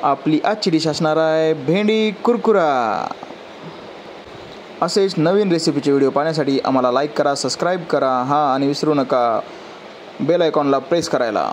आपली आजची डिश असणार आहे भेंडी कुरकुरा। असेच नवीन रेसिपीचे व्हिडिओ पाहण्यासाठी आम्हाला लाईक करा, सबस्क्राईब करा, आणि विसरू नका बेल आयकॉनला प्रेस करायला।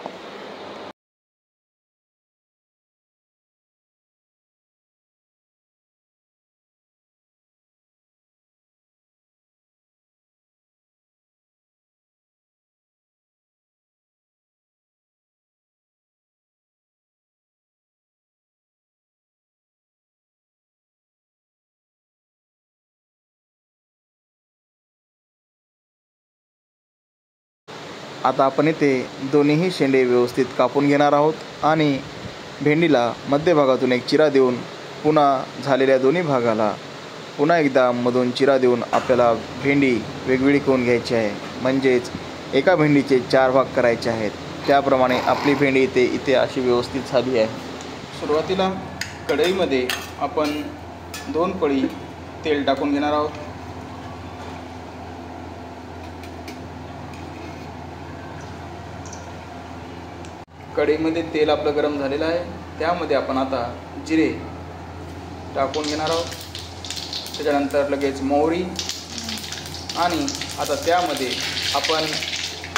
आता आपण इथे दोन्हीही शेंडे व्यवस्थित कापून घेणार आहोत आणि भेंडीला मध्यभागातून एक चिरा देऊन पुन्हा झालेल्या दोन्ही भागाला पुन्हा एकदा मधून चिरा देऊन आपल्याला भेंडी वेगवेगळी करून घ्यायची आहे। म्हणजेच एका भेंडीचे 4 भाग करायचे आहेत। त्याप्रमाणे आपली भेंडी इथे अशी व्यवस्थित झाली आहे। सुरुवातीला कढईमध्ये आपण 2 पळी तेल टाकून घेणार आहोत। कढईमध्ये तेल आपलं गरम झालेलं आहे। त्यामध्ये आपण आता जिरे टाकून घेणार आहोत। त्याच्यानंतर लगेच मोहरी आणि आता त्यामध्ये आपण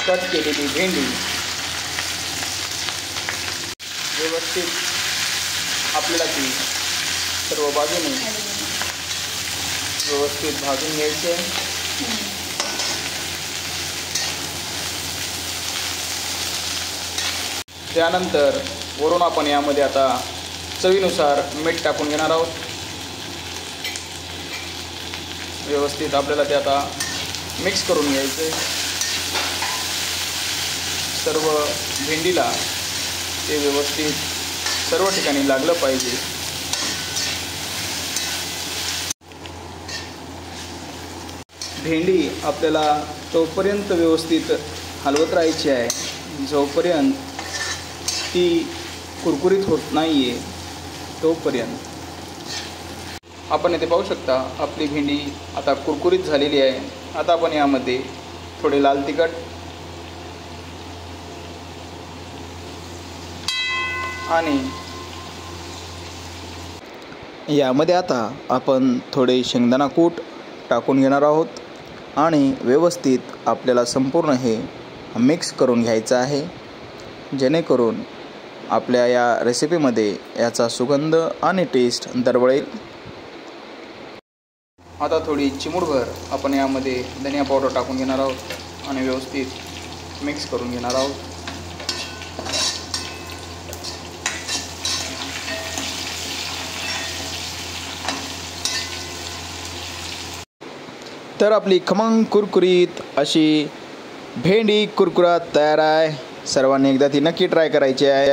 कट केलेली भेंडी व्यवस्थित आपल्याला ती सर्व बाजूने व्यवस्थित भाजून घ्यायची आहे। त्यानंतर वरून आपण यामध्ये आता चवीनुसार मीठ टाकून घेणार आहोत। व्यवस्थित आपल्याला ते आता मिक्स करून घ्यायचं आहे। सर्व भेंडीला ते व्यवस्थित सर्व ठिकाणी लागलं पाहिजे। भेंडी आपल्याला तोपर्यंत व्यवस्थित हलवत राहायची आहे जोपर्यंत ती कुरकुरीत होत नाही आहे तोपर्यंत। आपण इथे पाहू शकता आपली भेंडी आता कुरकुरीत झालेली आहे। आता आपण यामध्ये थोडे लाल तिखट आणि यामध्ये आता आपण थोडे शेंगदाणा कूट टाकून घेणार आहोत आणि व्यवस्थित आपल्याला संपूर्ण हे मिक्स करून घ्यायचं आहे, जेणेकरून आपल्या या रेसिपीमध्ये याचा सुगंध आणि टेस्ट दरवळेल। आता थोडी चिमूटभर आपण यामध्ये धनिया पावडर टाकून घेणार आहोत आणि व्यवस्थित मिक्स करून घेणार आहोत। तर आपली खमंग कुरकुरीत अशी भेंडी कुरकुरा तयार आहे। सर्वांनी एकदा ती नक्की ट्राय करायची आहे।